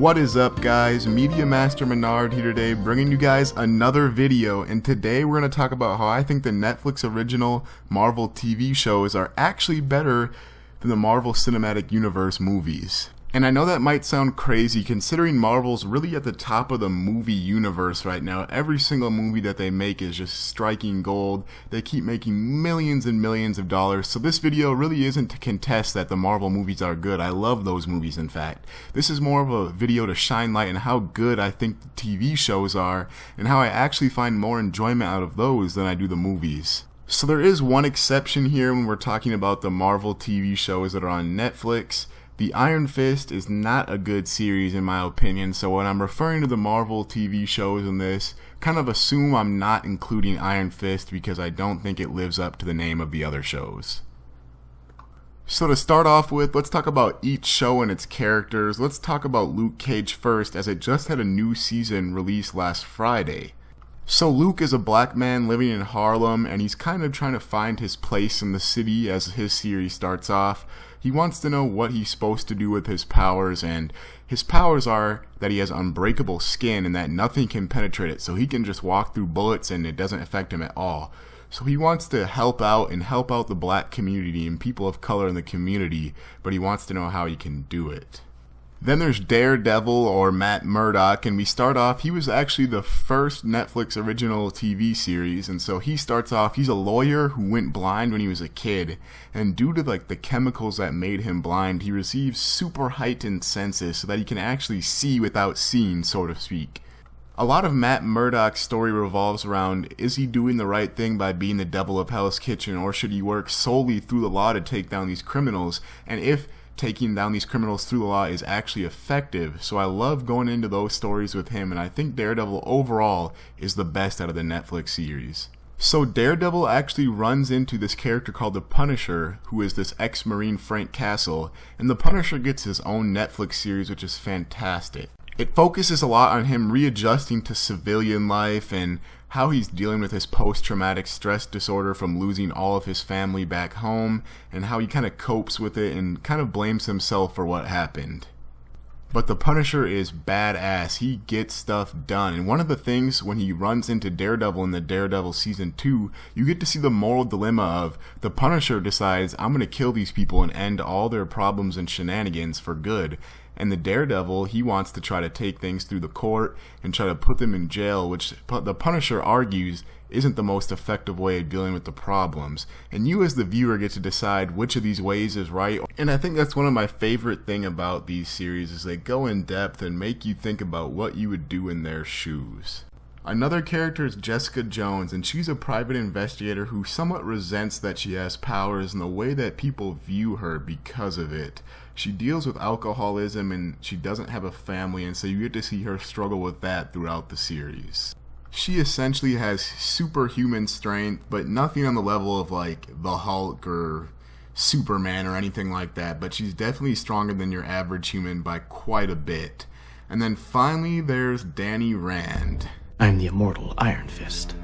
What is up, guys? Media Master Menard here today, bringing you guys another video, and today we're going to talk about how I think the Netflix original Marvel TV shows are actually better than the Marvel Cinematic Universe movies. And I know that might sound crazy considering Marvel's really at the top of the movie universe right now. Every single movie that they make is just striking gold. They keep making millions and millions of dollars. So this video really isn't to contest that the Marvel movies are good. I love those movies, in fact. This is more of a video to shine light on how good I think the TV shows are and how I actually find more enjoyment out of those than I do the movies. So there is one exception here when we're talking about the Marvel TV shows that are on Netflix. The Iron Fist is not a good series in my opinion, so when I'm referring to the Marvel TV shows in this, kind of assume I'm not including Iron Fist because I don't think it lives up to the name of the other shows. So to start off with, let's talk about each show and its characters. Let's talk about Luke Cage first, as it just had a new season released last Friday. So Luke is a black man living in Harlem, and he's kind of trying to find his place in the city as his series starts off. He wants to know what he's supposed to do with his powers, and his powers are that he has unbreakable skin and that nothing can penetrate it, so he can just walk through bullets and it doesn't affect him at all. So he wants to help out the black community and people of color in the community, but he wants to know how he can do it. Then there's Daredevil, or Matt Murdock, and we start off, he was actually the first Netflix original TV series, and so he starts off, he's a lawyer who went blind when he was a kid, and due to the chemicals that made him blind, he receives super heightened senses so that he can actually see without seeing, so to speak. A lot of Matt Murdock's story revolves around, is he doing the right thing by being the devil of Hell's Kitchen, or should he work solely through the law to take down these criminals, and if taking down these criminals through the law is actually effective. So I love going into those stories with him, and I think Daredevil overall is the best out of the Netflix series. So Daredevil actually runs into this character called the Punisher, who is this ex-Marine Frank Castle, and the Punisher gets his own Netflix series, which is fantastic. It focuses a lot on him readjusting to civilian life and how he's dealing with his post-traumatic stress disorder from losing all of his family back home, and how he kind of copes with it and kind of blames himself for what happened. But the Punisher is badass. He gets stuff done. And one of the things when he runs into Daredevil in the Daredevil Season 2, you get to see the moral dilemma of the Punisher decides, I'm going to kill these people and end all their problems and shenanigans for good. And the Daredevil, he wants to try to take things through the court and try to put them in jail, which the Punisher argues isn't the most effective way of dealing with the problems. And you as the viewer get to decide which of these ways is right. And I think that's one of my favorite things about these series is they go in depth and make you think about what you would do in their shoes. Another character is Jessica Jones, and she's a private investigator who somewhat resents that she has powers and the way that people view her because of it. She deals with alcoholism and she doesn't have a family, and so you get to see her struggle with that throughout the series. She essentially has superhuman strength, but nothing on the level of like the Hulk or Superman or anything like that, but she's definitely stronger than your average human by quite a bit. And then finally there's Danny Rand. I'm the immortal Iron Fist.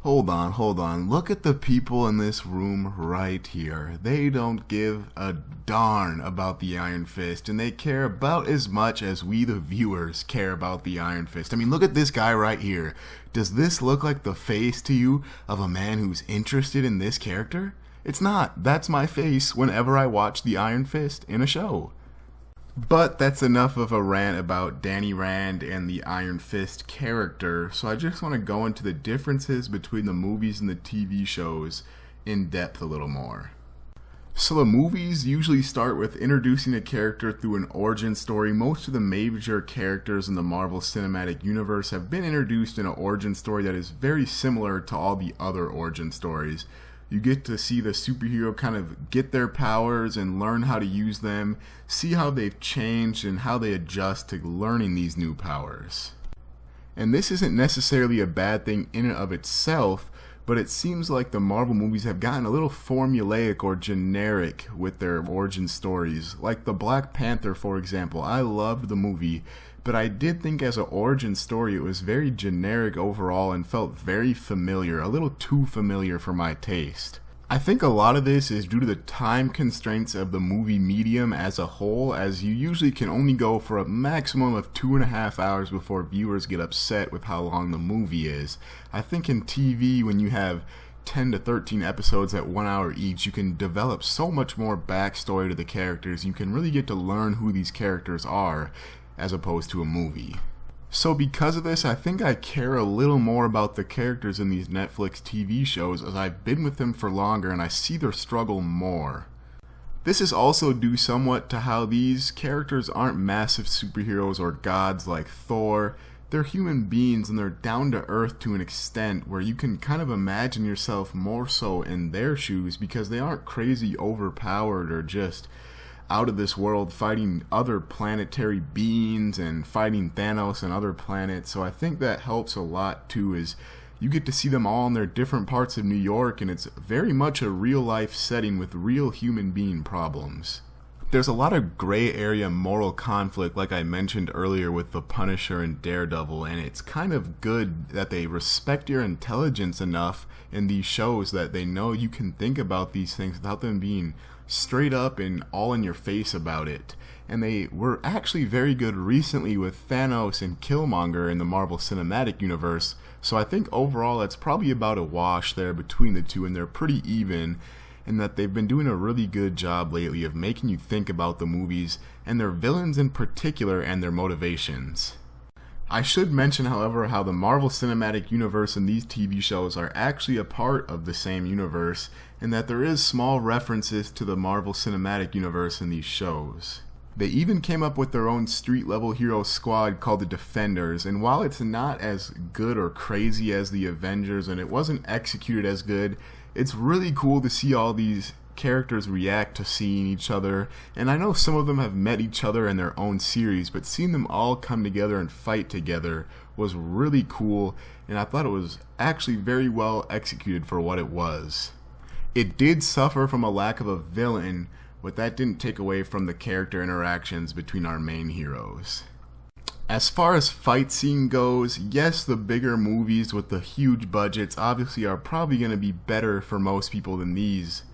Hold on. Look at the people in this room right here. They don't give a darn about the Iron Fist, and they care about as much as we the viewers care about the Iron Fist. I mean, look at this guy right here. Does this look like the face to you of a man who's interested in this character? It's not. That's my face whenever I watch the Iron Fist in a show. But that's enough of a rant about Danny Rand and the Iron Fist character, so I just want to go into the differences between the movies and the TV shows in depth a little more. So the movies usually start with introducing a character through an origin story. Most of the major characters in the Marvel Cinematic Universe have been introduced in an origin story that is very similar to all the other origin stories. You get to see the superhero kind of get their powers and learn how to use them, see how they've changed and how they adjust to learning these new powers. And this isn't necessarily a bad thing in and of itself, but it seems like the Marvel movies have gotten a little formulaic or generic with their origin stories. Like the Black Panther, for example. I loved the movie, but I did think as an origin story it was very generic overall and felt very familiar, a little too familiar for my taste. I think a lot of this is due to the time constraints of the movie medium as a whole, as you usually can only go for a maximum of 2.5 hours before viewers get upset with how long the movie is. I think in TV, when you have 10 to 13 episodes at 1 hour each, you can develop so much more backstory to the characters. You can really get to learn who these characters are as opposed to a movie. So because of this, I think I care a little more about the characters in these Netflix TV shows, as I've been with them for longer and I see their struggle more. This is also due somewhat to how these characters aren't massive superheroes or gods like Thor. They're human beings and they're down to earth to an extent where you can kind of imagine yourself more so in their shoes, because they aren't crazy overpowered or just out of this world fighting other planetary beings and fighting Thanos and other planets. So I think that helps a lot too, is you get to see them all in their different parts of New York, and it's very much a real life setting with real human being problems. There's a lot of gray area moral conflict, like I mentioned earlier with the Punisher and Daredevil, and it's kind of good that they respect your intelligence enough in these shows that they know you can think about these things without them being straight up and all in your face about it. And they were actually very good recently with Thanos and Killmonger in the Marvel Cinematic Universe, so I think overall it's probably about a wash there between the two, and they're pretty even, and that they've been doing a really good job lately of making you think about the movies and their villains in particular and their motivations. I should mention, however, how the Marvel Cinematic Universe and these TV shows are actually a part of the same universe, and that there is small references to the Marvel Cinematic Universe in these shows. They even came up with their own street-level hero squad called the Defenders, and while it's not as good or crazy as the Avengers and it wasn't executed as good, it's really cool to see all these characters react to seeing each other. And I know some of them have met each other in their own series, but seeing them all come together and fight together was really cool, and I thought it was actually very well executed for what it was. It did suffer from a lack of a villain, but that didn't take away from the character interactions between our main heroes. As far as fight scene goes, yes, the bigger movies with the huge budgets obviously are probably going to be better for most people than these.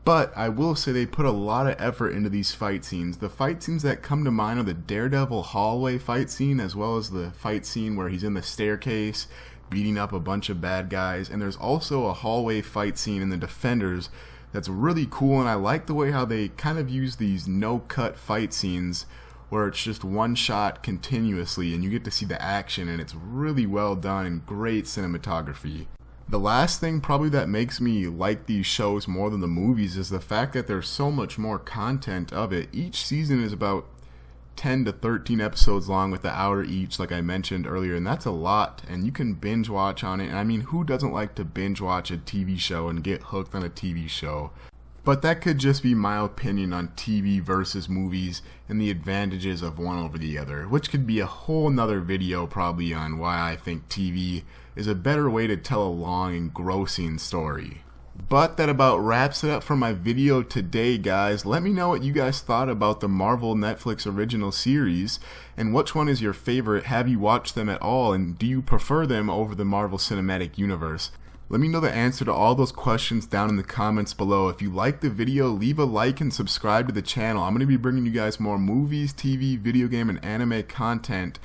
But I will say they put a lot of effort into these fight scenes. The fight scenes that come to mind are the Daredevil hallway fight scene, as well as the fight scene where he's in the staircase beating up a bunch of bad guys. And there's also a hallway fight scene in the Defenders that's really cool, and I like the way how they kind of use these no-cut fight scenes where it's just one shot continuously and you get to see the action, and it's really well done and great cinematography. The last thing probably that makes me like these shows more than the movies is the fact that there's so much more content of it. Each season is about 10 to 13 episodes long with an hour each, like I mentioned earlier, and that's a lot, and you can binge watch on it. And I mean, who doesn't like to binge watch a TV show and get hooked on a TV show? But that could just be my opinion on TV versus movies and the advantages of one over the other, which could be a whole nother video probably on why I think TV is a better way to tell a long, engrossing story. But that about wraps it up for my video today, guys. Let me know what you guys thought about the Marvel Netflix original series, and which one is your favorite. Have you watched them at all, and do you prefer them over the Marvel Cinematic Universe? Let me know the answer to all those questions down in the comments below. If you liked the video, leave a like and subscribe to the channel. I'm going to be bringing you guys more movies, TV, video game, and anime content.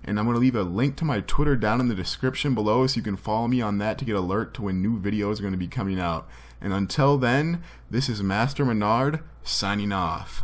And I'm going to leave a link to my Twitter down in the description below so you can follow me on that to get alert to when new videos are going to be coming out. And until then, this is Master Menard signing off.